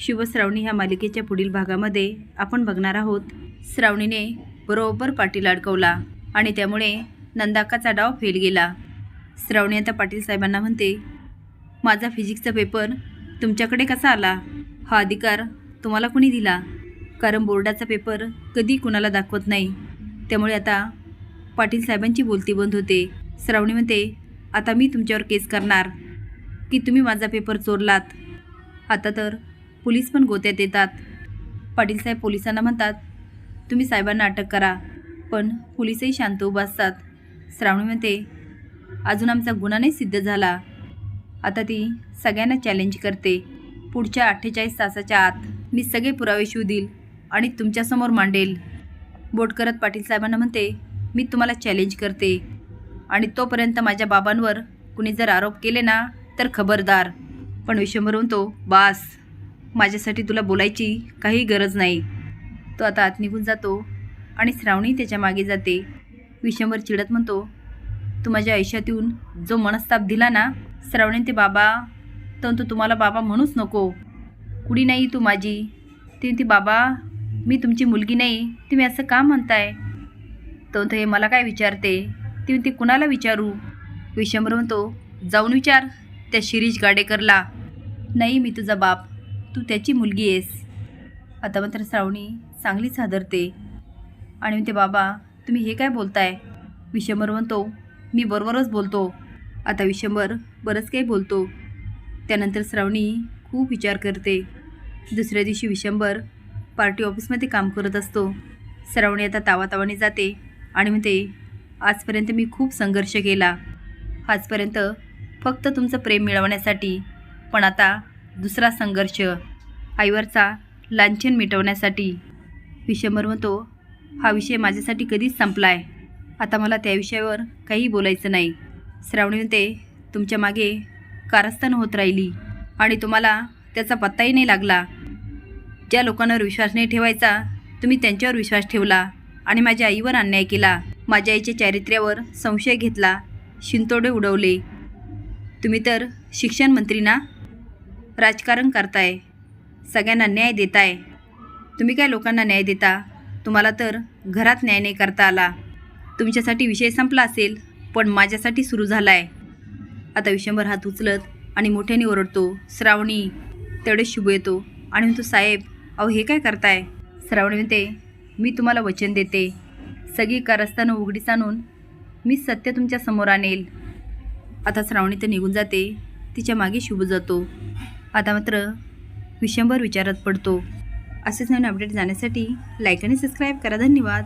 शुभ श्रावणी ह्या मालिकेच्या पुढील भागामध्ये आपण बघणार आहोत श्रावणीने बरोबर पाटील अडकवला आणि त्यामुळे नंदाकाचा डाव फेल गेला। श्रावणी आता पाटील साहेबांना म्हणते, माझा फिजिक्सचा पेपर तुमच्याकडे कसा आला? हा अधिकार तुम्हाला कोणी दिला? कारण बोर्डाचा पेपर कधी कुणाला दाखवत नाही। त्यामुळे आता पाटील साहेबांची बोलती बंद होते। श्रावणी म्हणते, आता मी तुमच्यावर केस करणार की तुम्ही माझा पेपर चोरलात। आता तर पोलीस पण गोत्यात येतात। पाटील साहेब पोलिसांना म्हणतात, तुम्ही साहेबांना अटक करा, पण पोलीसही शांत उभा असतात। श्रावणी म्हणते, अजून आमचा गुन्हा नाही सिद्ध झाला। आता ती सगळ्यांना चॅलेंज करते, पुढच्या 48 तासाच्या आत मी सगळे पुरावे शोधील आणि तुमच्यासमोर मांडेल। बोट करत पाटील साहेबांना म्हणते, मी तुम्हाला चॅलेंज करते आणि तोपर्यंत माझ्या बाबांवर कुणी जर आरोप केले ना तर खबरदार। पण विश्वंभर म्हणतो, बास, माझ्यासाठी तुला बोलायची काही गरज नाही। तो आता आत निघून जातो आणि श्रावणी त्याच्या मागे जाते। विश्वंभर चिडत म्हणतो, तू माझ्या आयुष्यात येऊन जो मनस्ताप दिला ना। श्रावणी ते बाबा, तर तुम्हाला बाबा म्हणूच नको, कुणी नाही तू माझी। ती बाबा, मी तुमची मुलगी नाही, तुम्ही असं का म्हणताय? तो हे मला काय विचारते? ती कुणाला विचारू? विश्वंभर म्हणतो, जाऊन विचार त्या शिरीष गाडेकरला। नाही, मी तुझा बाप, तू त्याची मुलगी आहेस। आता मात्र श्रावणी चांगलीच हादरते आणि म्हणते, बाबा तुम्ही हे काय बोलताय? विश्वंभर म्हणतो, मी बरोबरच बोलतो। आता विश्वंभर बरंच काही बोलतो। त्यानंतर श्रावणी खूप विचार करते। दुसऱ्या दिवशी विश्वंभर पार्टी ऑफिसमध्ये काम करत असतो। श्रावणी आता तावातावाने जाते आणि म्हणते, आजपर्यंत मी खूप संघर्ष केला, आजपर्यंत फक्त तुमचं प्रेम मिळवण्यासाठी, पण आता दुसरा संघर्ष, आईवरचा लांछन मिटवण्यासाठी। विश्वंभर म्हणतो, हा विषय माझ्यासाठी कधीच संपलाय, आता मला त्या विषयावर काही बोलायचं नाही। श्रावणी म्हणते, तुमच्या मागे कारस्थान होत राहिली आणि तुम्हाला त्याचा पत्ताही नाही लागला। ज्या लोकांवर विश्वास नाही ठेवायचा तुम्ही त्यांच्यावर विश्वास ठेवला आणि माझ्या आईवर अन्याय केला, माझ्या आईच्या चारित्र्यावर संशय घेतला, शिंतोडे उडवले। तुम्ही तर शिक्षण मंत्री ना, राजकारण करताय, सगळ्यांना न्याय देताय। तुम्ही काय लोकांना न्याय देता? तुम्हाला तर घरात न्याय नाही करता आला। तुमच्यासाठी विषय संपला असेल, पण माझ्यासाठी सुरू झाला आहे। आता विश्वंभर हात उचलत आणि मोठ्याने ओरडतो, श्रावणी। तेवढे शुभ येतो आणि म्हणतो, साहेब अहो हे काय करताय? श्रावणी म्हणते, मी तुम्हाला वचन देते, सगळी कारस्थानं उघडीस आणून मी सत्य तुमच्या समोर आणेल। आता श्रावणी तर निघून जाते, तिच्या मागे शुभ जातो। आता मात्र विश्वंभर विचारात पडतो। असेच नवीन अपडेट जाण्यासाठी लाईक आणि सबस्क्राईब करा। धन्यवाद।